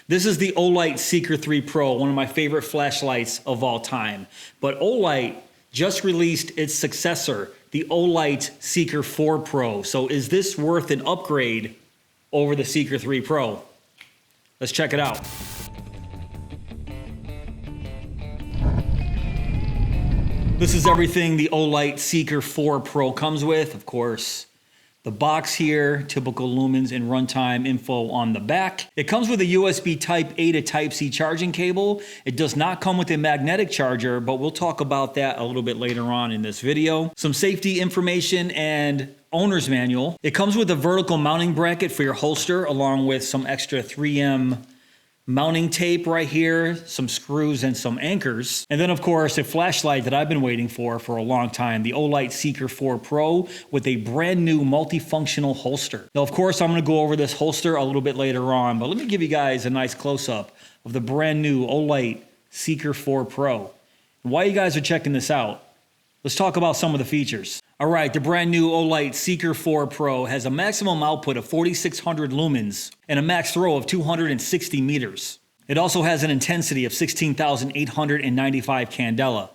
This is the Olight Seeker 3 Pro, one of my favorite flashlights of all time. But Olight just released its successor, the Olight Seeker 4 Pro. So is this worth an upgrade over the Seeker 3 Pro? Let's check it out. This is everything the Olight Seeker 4 Pro comes with, of course. The box here, typical Lumens and runtime info on the back. It comes with a USB Type A to Type C charging cable. It does not come with a magnetic charger, but we'll talk about that a little bit later on in this video. Some safety information and owner's manual. It comes with a vertical mounting bracket for your holster, along with some extra 3M mounting tape right here, some screws and some anchors. And then of course, a flashlight that I've been waiting for a long time, the Olight Seeker 4 Pro with a brand new multifunctional holster. Now, of course, I'm gonna go over this holster a little bit later on, but let me give you guys a nice close-up of the brand new Olight Seeker 4 Pro. And while you guys are checking this out, let's talk about some of the features. All right, the brand new Olight Seeker 4 Pro has a maximum output of 4,600 lumens and a max throw of 260 meters. It also has an intensity of 16,895 candela.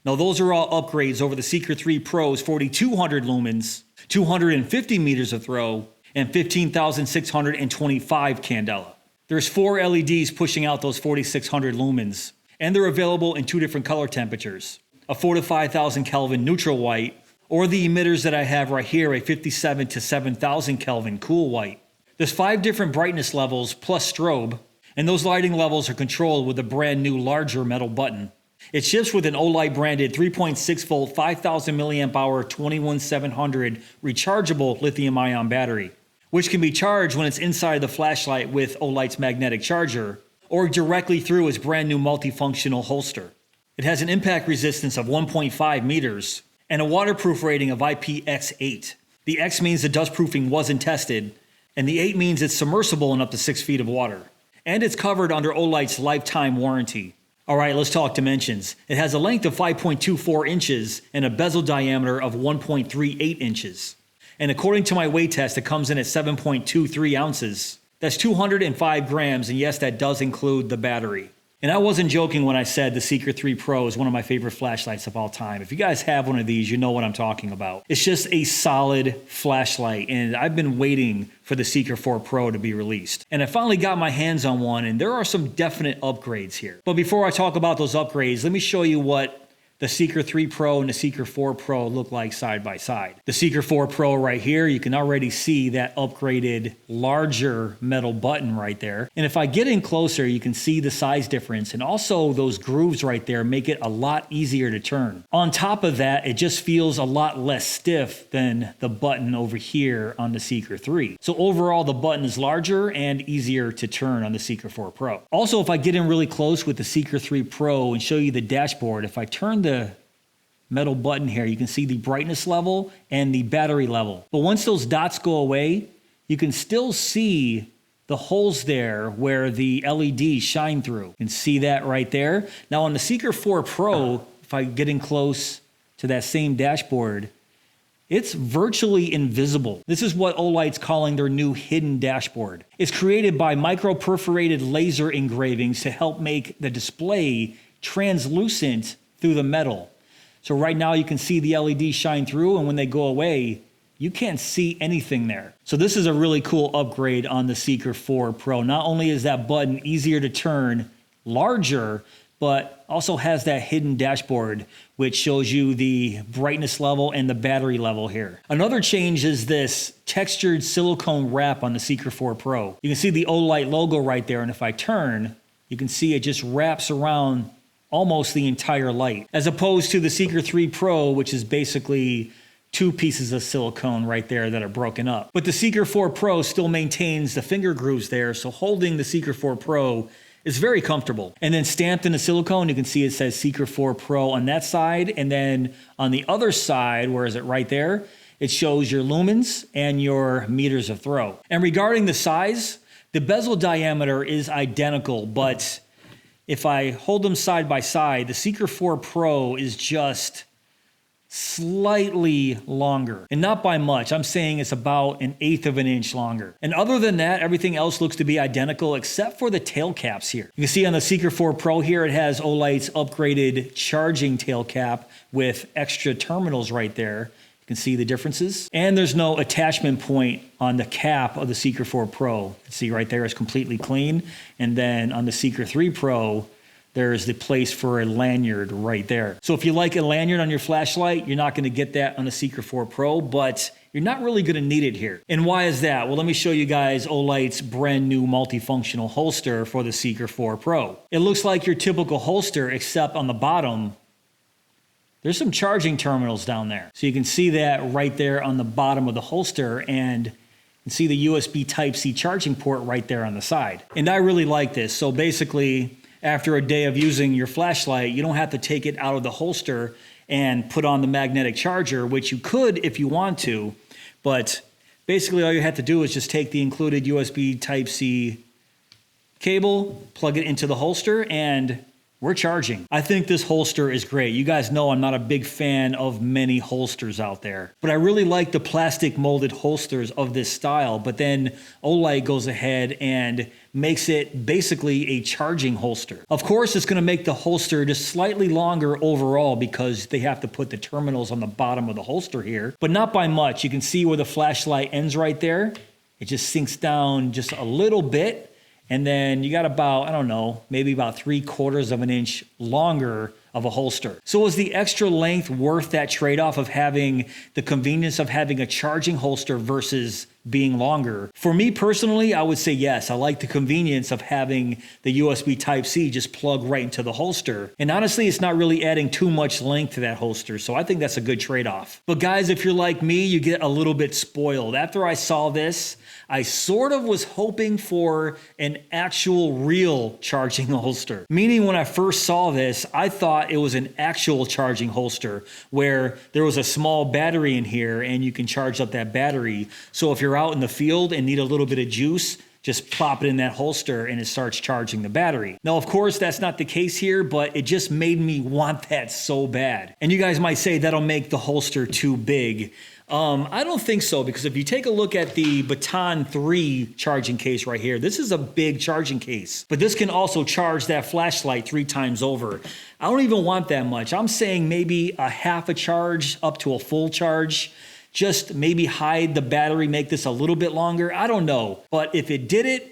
Now those are all upgrades over the Seeker 3 Pro's 4,200 lumens, 250 meters of throw, and 15,625 candela. There's 4 LEDs pushing out those 4,600 lumens, and they're available in 2 different color temperatures, a 4 to 5,000 Kelvin neutral white, or the emitters that I have right here, a 57 to 7,000 Kelvin cool white. There's 5 different brightness levels plus strobe, and those lighting levels are controlled with a brand new larger metal button. It ships with an Olight branded 3.6 volt 5,000 milliamp hour 21700 rechargeable lithium ion battery, which can be charged when it's inside the flashlight with Olight's magnetic charger or directly through its brand new multifunctional holster. It has an impact resistance of 1.5 meters and a waterproof rating of IPX8. The X means the dust proofing wasn't tested, and the 8 means it's submersible in up to 6 feet of water. And it's covered under Olight's lifetime warranty. All right, let's talk dimensions. It has a length of 5.24 inches and a bezel diameter of 1.38 inches. And according to my weight test, it comes in at 7.23 ounces. That's 205 grams, and yes, that does include the battery. And I wasn't joking when I said the Seeker 3 Pro is one of my favorite flashlights of all time. If you guys have one of these, you know what I'm talking about. It's just a solid flashlight, and I've been waiting for the Seeker 4 Pro to be released. And I finally got my hands on one, and there are some definite upgrades here. But before I talk about those upgrades, let me show you what the Seeker 3 Pro and the Seeker 4 Pro look like side by side. The Seeker 4 Pro right here, you can already see that upgraded larger metal button right there. And if I get in closer, you can see the size difference, and also those grooves right there make it a lot easier to turn. On top of that, it just feels a lot less stiff than the button over here on the Seeker 3. So overall, the button is larger and easier to turn on the Seeker 4 Pro. Also, if I get in really close with the Seeker 3 Pro and show you the dashboard, if I turn the metal button here, you can see the brightness level and the battery level. But once those dots go away, you can still see the holes there where the LEDs shine through. You can see that right there. Now on the Seeker 4 Pro, if I get in close to that same dashboard, it's virtually invisible. This is what Olight's calling their new hidden dashboard. It's created by micro-perforated laser engravings to help make the display translucent through the metal. So right now you can see the LEDs shine through, and when they go away, you can't see anything there. So this is a really cool upgrade on the Seeker 4 Pro. Not only is that button easier to turn, larger, but also has that hidden dashboard, which shows you the brightness level and the battery level here. Another change is this textured silicone wrap on the Seeker 4 Pro. You can see the Olight logo right there, and if I turn, you can see it just wraps around almost the entire light, as opposed to the Seeker 3 Pro, which is basically 2 pieces of silicone right there that are broken up. But the Seeker 4 Pro still maintains the finger grooves there, so holding the Seeker 4 Pro is very comfortable. And then stamped in the silicone, you can see it says Seeker 4 Pro on that side, and then on the other side, where is it right there, it shows your lumens and your meters of throw. And regarding the size, the bezel diameter is identical, but if I hold them side by side, the Seeker 4 Pro is just slightly longer, and not by much. I'm saying it's about 1/8 of an inch longer. And other than that, everything else looks to be identical except for the tail caps here. You can see on the Seeker 4 Pro here, it has Olight's upgraded charging tail cap with extra terminals right there. You can see the differences. And there's no attachment point on the cap of the Seeker 4 Pro. You can see right there is completely clean. And then on the Seeker 3 Pro, there's the place for a lanyard right there. So if you like a lanyard on your flashlight, you're not going to get that on the Seeker 4 Pro, but you're not really going to need it here. And why is that? Well, let me show you guys Olight's brand new multifunctional holster for the Seeker 4 Pro. It looks like your typical holster, except on the bottom, there's some charging terminals down there. So you can see that right there on the bottom of the holster, and you can see the USB Type-C charging port right there on the side. And I really like this. So basically, after a day of using your flashlight, you don't have to take it out of the holster and put on the magnetic charger, which you could if you want to. But basically all you have to do is just take the included USB Type-C cable, plug it into the holster, and we're charging. I think this holster is great. You guys know I'm not a big fan of many holsters out there, but I really like the plastic molded holsters of this style. But then Olight goes ahead and makes it basically a charging holster. Of course, it's going to make the holster just slightly longer overall because they have to put the terminals on the bottom of the holster here, but not by much. You can see where the flashlight ends right there. It just sinks down just a little bit. And then you got about, I don't know, maybe about 3/4 of an inch longer of a holster. So is the extra length worth that trade-off of having the convenience of having a charging holster versus being longer? For me personally, I would say yes. I like the convenience of having the USB Type-C just plug right into the holster. And honestly, it's not really adding too much length to that holster. So I think that's a good trade-off. But guys, if you're like me, you get a little bit spoiled. After I saw this, I sort of was hoping for an actual real charging holster. Meaning when I first saw this, I thought it was an actual charging holster where there was a small battery in here and you can charge up that battery. So if you're out in the field and need a little bit of juice, just plop it in that holster and it starts charging the battery. Now, of course, that's not the case here, but it just made me want that so bad. And you guys might say that'll make the holster too big. I don't think so, because if you take a look at the Baton 3 charging case right here, this is a big charging case, but this can also charge that flashlight 3 times over. I don't even want that much. I'm saying maybe a half a charge up to a full charge. Just maybe hide the battery, make this a little bit longer. I don't know, but if it did it,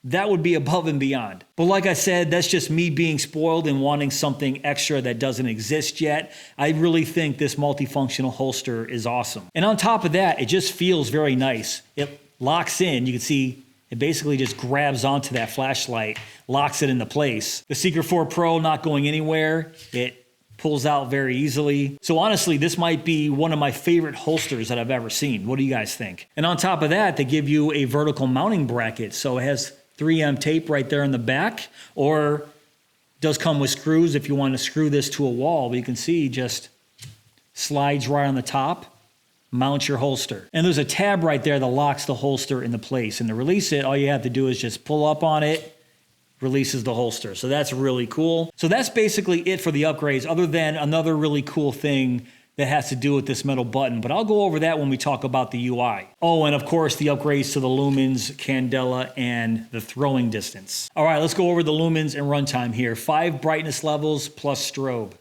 that would be above and beyond. But like I said, that's just me being spoiled and wanting something extra that doesn't exist yet. I really think this multifunctional holster is awesome. And on top of that, it just feels very nice. It locks in. You can see it basically just grabs onto that flashlight, locks it into place. The Seeker 4 Pro not going anywhere. It pulls out very easily. So honestly, this might be one of my favorite holsters that I've ever seen. What do you guys think? And on top of that, they give you a vertical mounting bracket. So it has 3M tape right there in the back, or does come with screws if you want to screw this to a wall. But you can see just slides right on the top, mount your holster. And there's a tab right there that locks the holster into place. And to release it, all you have to do is just pull up on it, releases the holster. So that's really cool. So that's basically it for the upgrades, other than another really cool thing that has to do with this metal button, but I'll go over that when we talk about the UI. Oh, and of course the upgrades to the Lumens, candela, and the throwing distance. All right, let's go over the Lumens and runtime here. 5 brightness levels plus strobe.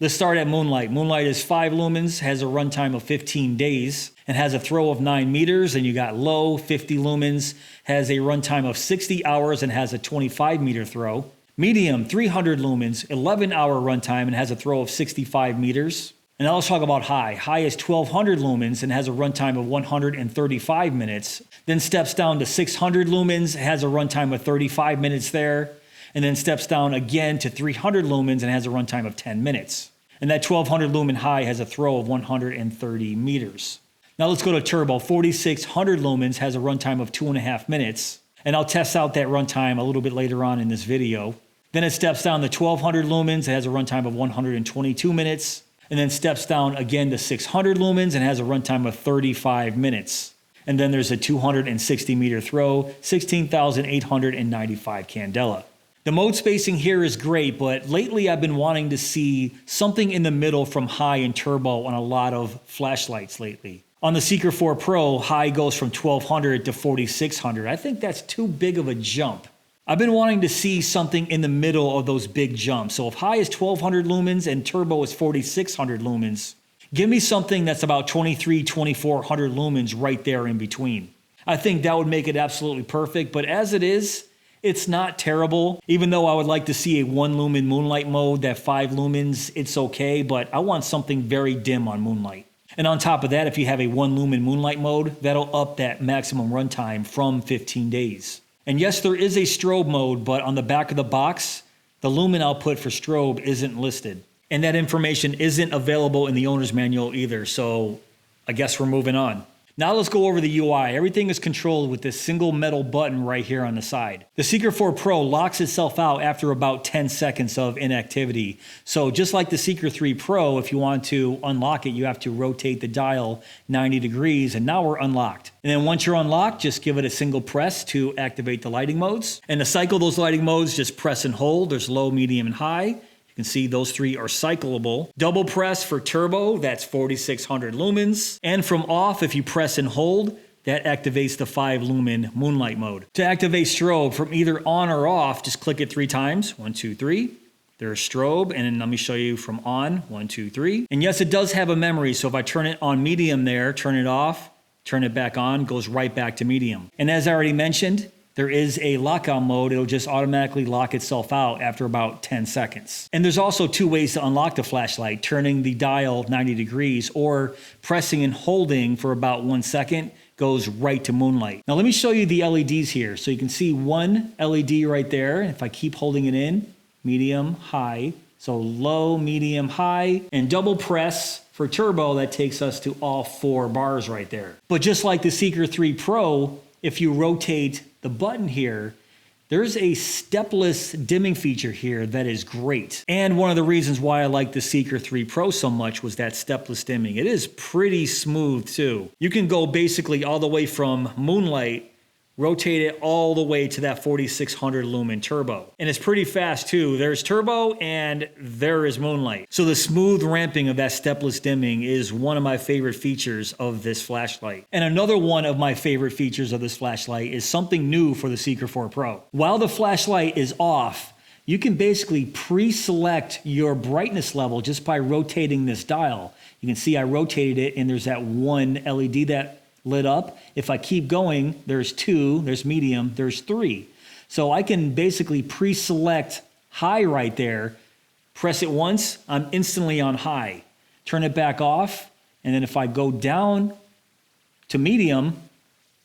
Let's start at Moonlight. Moonlight is 5 lumens, has a runtime of 15 days, and has a throw of 9 meters. And you got low, 50 lumens, has a runtime of 60 hours and has a 25 meter throw. Medium, 300 lumens, 11-hour runtime and has a throw of 65 meters. And now let's talk about high. High is 1200 lumens and has a runtime of 135 minutes. Then steps down to 600 lumens, has a runtime of 35 minutes there. And then steps down again to 300 lumens and has a runtime of 10 minutes. And that 1200 lumen high has a throw of 130 meters. Now let's go to turbo. 4600 lumens has a runtime of 2.5 minutes. And I'll test out that runtime a little bit later on in this video. Then it steps down to 1200 lumens. It has a runtime of 122 minutes. And then steps down again to 600 lumens and has a runtime of 35 minutes. And then there's a 260 meter throw, 16,895 candela. The mode spacing here is great, but lately I've been wanting to see something in the middle from high and turbo on a lot of flashlights lately. On the Seeker 4 Pro, high goes from 1200 to 4600. I think that's too big of a jump. I've been wanting to see something in the middle of those big jumps. So if high is 1200 lumens and turbo is 4600 lumens, give me something that's about 2400 lumens right there in between. I think that would make it absolutely perfect, but as it is, it's not terrible. Even though I would like to see a 1 lumen moonlight mode, that 5 lumens, it's okay, but I want something very dim on moonlight. And on top of that, if you have a 1 lumen moonlight mode, that'll up that maximum runtime from 15 days. And yes, there is a strobe mode, but on the back of the box, the lumen output for strobe isn't listed. And that information isn't available in the owner's manual either, so I guess we're moving on. Now let's go over the UI. Everything is controlled with this single metal button right here on the side. The Seeker 4 Pro locks itself out after about 10 seconds of inactivity. So just like the Seeker 3 Pro, if you want to unlock it, you have to rotate the dial 90 degrees, and now we're unlocked. And then once you're unlocked, just give it a single press to activate the lighting modes. And to cycle those lighting modes, just press and hold. There's low, medium, and high. You can see those 3 are cyclable. Double press for turbo, that's 4600 lumens. And from off, if you press and hold, that activates the 5 lumen moonlight mode. To activate strobe from either on or off, just click it 3 times. 1, 2, 3. There's strobe, and then let me show you from on. 1, 2, 3. And yes, it does have a memory, so if I turn it on medium there, turn it off, turn it back on, goes right back to medium. And as I already mentioned, there is a lockout mode. It'll just automatically lock itself out after about 10 seconds. And there's also 2 ways to unlock the flashlight: turning the dial 90 degrees or pressing and holding for about 1 second goes right to moonlight. Now let me show you the LEDs here. So you can see one LED right there. If I keep holding it in, medium, high, so low, medium, high, and double press for turbo, that takes us to all 4 bars right there. But just like the Seeker 3 Pro, if you rotate the button here, there's a stepless dimming feature here that is great. And one of the reasons why I like the Seeker 3 Pro so much was that stepless dimming. It is pretty smooth too. You can go basically all the way from moonlight, rotate it all the way to that 4600 lumen turbo. And it's pretty fast too. There's turbo and there is moonlight. So the smooth ramping of that stepless dimming is one of my favorite features of this flashlight. And another one of my favorite features of this flashlight is something new for the Seeker 4 Pro. While the flashlight is off, you can basically pre-select your brightness level just by rotating this dial. You can see I rotated it and there's that one LED that lit up. If I keep going, there's 2, there's medium, there's 3. So I can basically pre-select high right there, press it once, I'm instantly on high. Turn it back off, and then if I go down to medium,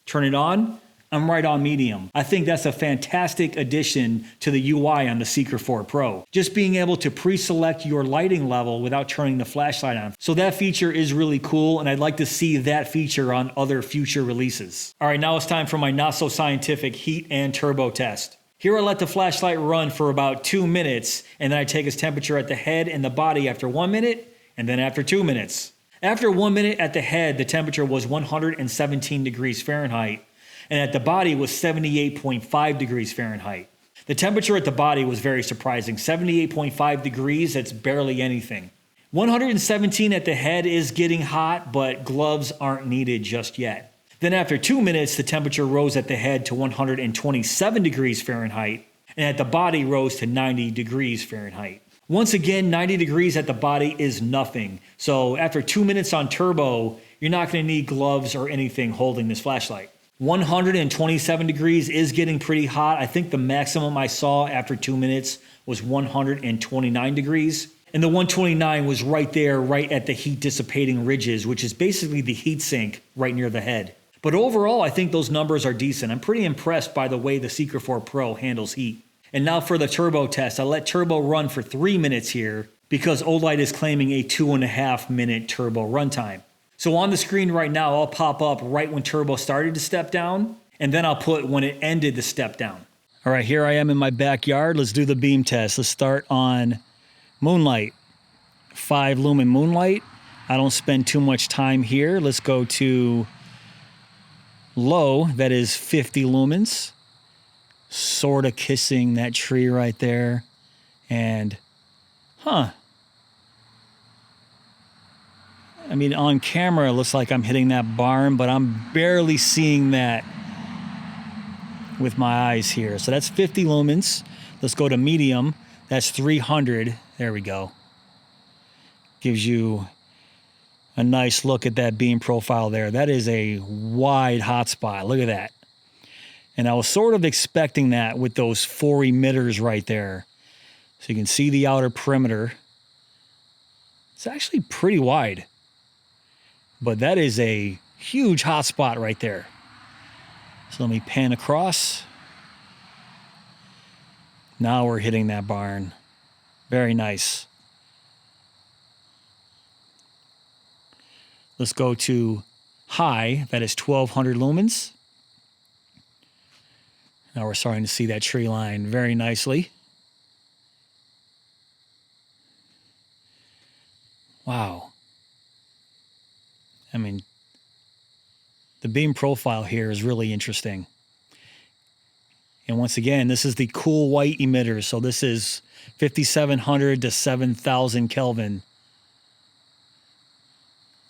turn it on, I'm right on medium. I think that's a fantastic addition to the UI on the Seeker 4 Pro. Just being able to pre-select your lighting level without turning the flashlight on. So that feature is really cool, and I'd like to see that feature on other future releases. All right, now it's time for my not so scientific heat and turbo test. Here I let the flashlight run for about 2 minutes, and then I take its temperature at the head and the body after 1 minute, and then after 2 minutes. After 1 minute at the head, the temperature was 117 degrees Fahrenheit. And at the body was 78.5 degrees Fahrenheit. The temperature at the body was very surprising. 78.5 degrees, that's barely anything. 117 at the head is getting hot, but gloves aren't needed just yet. Then after 2 minutes, the temperature rose at the head to 127 degrees Fahrenheit, and at the body rose to 90 degrees Fahrenheit. Once again, 90 degrees at the body is nothing. So after 2 minutes on turbo, you're not going to need gloves or anything holding this flashlight. 127 degrees is getting pretty hot. I think the maximum I saw after 2 minutes was 129 degrees. And the 129 was right there, right at the heat dissipating ridges, which is basically the heat sink right near the head. But overall, I think those numbers are decent. I'm pretty impressed by the way the Seeker 4 Pro handles heat. And now for the turbo test. I let turbo run for 3 minutes here because Olight is claiming a 2.5 minute turbo runtime. So on the screen right now, I'll pop up right when turbo started to step down, and then I'll put when it ended the step down. All right, here I am in my backyard. Let's do the beam test. Let's start on moonlight. 5 lumen moonlight. I don't spend too much time here. Let's go to low, that is 50 lumens. sort of kissing that tree right there. And, I mean, on camera, it looks like I'm hitting that barn, but I'm barely seeing that with my eyes here. So that's 50 lumens. Let's go to medium. That's 300. There we go. Gives you a nice look at that beam profile there. That is a wide hotspot. Look at that. And I was sort of expecting that with those 4 emitters right there. So you can see the outer perimeter. It's actually pretty wide. But that is a huge hotspot right there. So let me pan across. Now we're hitting that barn. Very nice. Let's go to high. That is 1200 lumens. Now we're starting to see that tree line very nicely. Wow. I mean, the beam profile here is really interesting. And once again, this is the cool white emitter. So this is 5700 to 7000 Kelvin.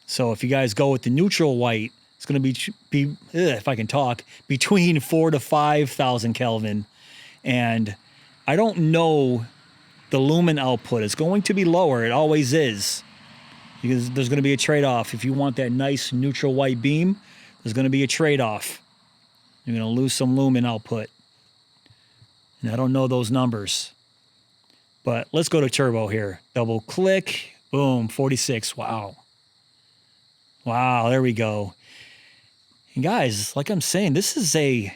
So if you guys go with the neutral white, it's going to be if I can talk, between 4,000 to 5,000 Kelvin. And I don't know the lumen output. It's going to be lower. It always is. Because there's going to be a trade-off. If you want that nice neutral white beam, there's going to be a trade-off. You're going to lose some lumen output. And I don't know those numbers. But let's go to turbo here. Double click. Boom. 46. Wow. Wow. There we go. And guys, like I'm saying, this is a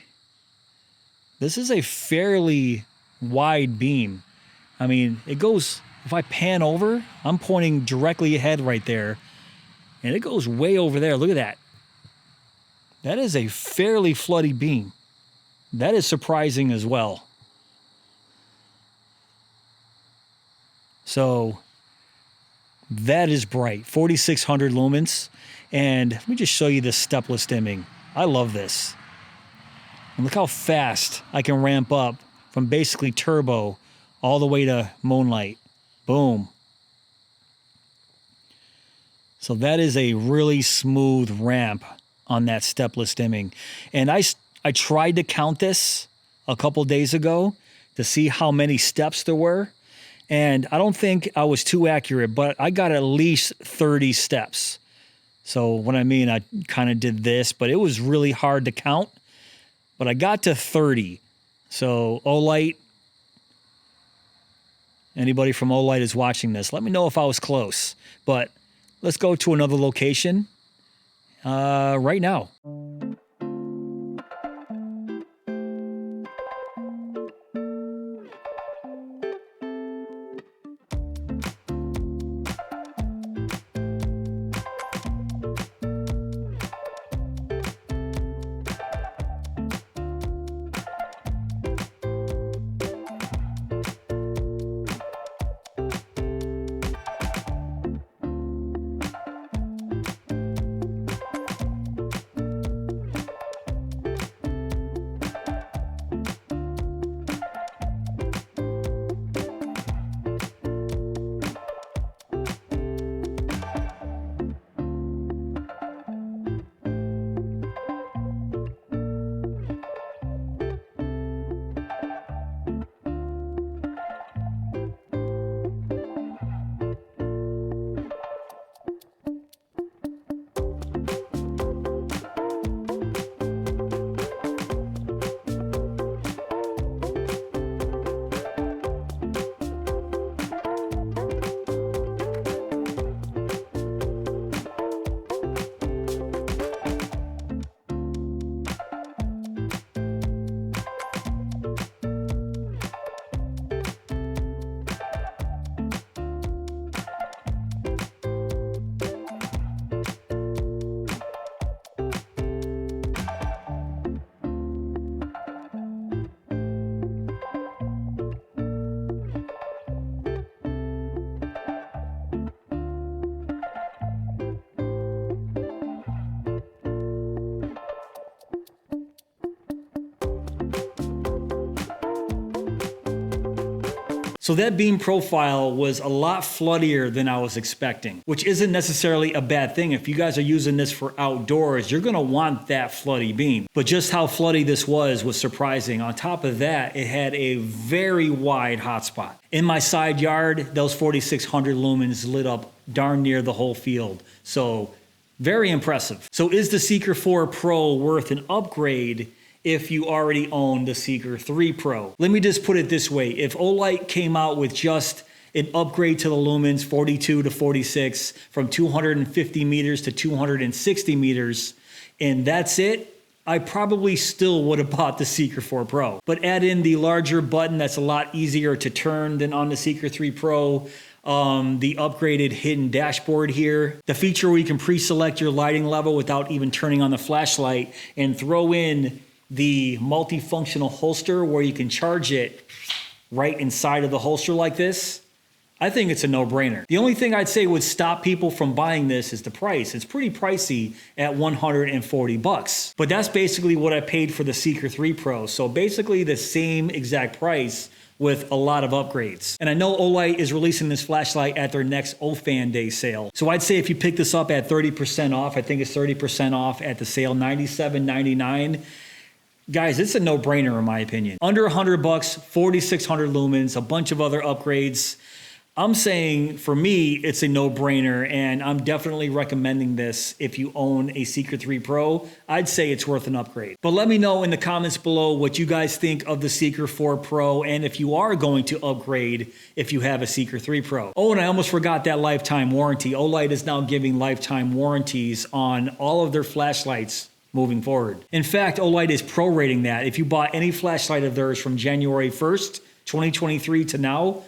fairly wide beam. I mean, it goes, if I pan over, I'm pointing directly ahead right there. And it goes way over there. Look at that. That is a fairly floody beam. That is surprising as well. So that is bright, 4,600 lumens. And let me just show you this stepless dimming. I love this. And look how fast I can ramp up from basically turbo all the way to moonlight. Boom. So that is a really smooth ramp on that stepless dimming. And I tried to count this a couple days ago to see how many steps there were. And I don't think I was too accurate, but I got at least 30 steps. So what I mean, I kind of did this, but it was really hard to count. But I got to 30. So Olight, anybody from Olight is watching this, let me know if I was close. But let's go to another location right now. So that beam profile was a lot floodier than I was expecting, which isn't necessarily a bad thing. If you guys are using this for outdoors, you're gonna want that floody beam. But just how floody this was surprising. On top of that, it had a very wide hotspot. In my side yard, those 4600 lumens lit up darn near the whole field. So very impressive. So is the Seeker 4 Pro worth an upgrade if you already own the Seeker 3 Pro? Let me just put it this way. If Olight came out with just an upgrade to the lumens 42 to 46 from 250 meters to 260 meters, and that's it, I probably still would have bought the Seeker 4 Pro. But add in the larger button that's a lot easier to turn than on the Seeker 3 Pro, the upgraded hidden dashboard here, the feature where you can pre-select your lighting level without even turning on the flashlight, and throw in the multifunctional holster where you can charge it right inside of the holster like this. I think it's a no-brainer. The only thing I'd say would stop people from buying this is the price. It's pretty pricey at $140, but that's basically what I paid for the Seeker 3 Pro. So basically the same exact price with a lot of upgrades. And I know Olight is releasing this flashlight at their next OFAN Day sale. So I'd say if you pick this up at 30% off, I think it's 30% off at the sale, $97.99. Guys, it's a no-brainer in my opinion. Under $100, 4600 lumens, a bunch of other upgrades. I'm saying for me, it's a no-brainer, and I'm definitely recommending this if you own a Seeker 3 Pro. I'd say it's worth an upgrade. But let me know in the comments below what you guys think of the Seeker 4 Pro, and if you are going to upgrade if you have a Seeker 3 Pro. Oh, and I almost forgot that lifetime warranty. Olight is now giving lifetime warranties on all of their flashlights moving forward. In fact, Olight is prorating that. If you bought any flashlight of theirs from January 1st, 2023 to now,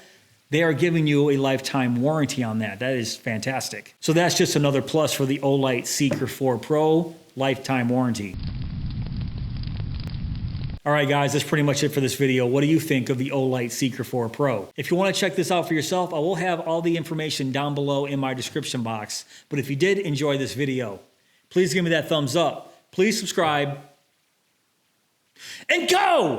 they are giving you a lifetime warranty on that. That is fantastic. So that's just another plus for the Olight Seeker 4 Pro lifetime warranty. All right, guys, that's pretty much it for this video. What do you think of the Olight Seeker 4 Pro? If you want to check this out for yourself, I will have all the information down below in my description box. But if you did enjoy this video, please give me that thumbs up. Please subscribe and go!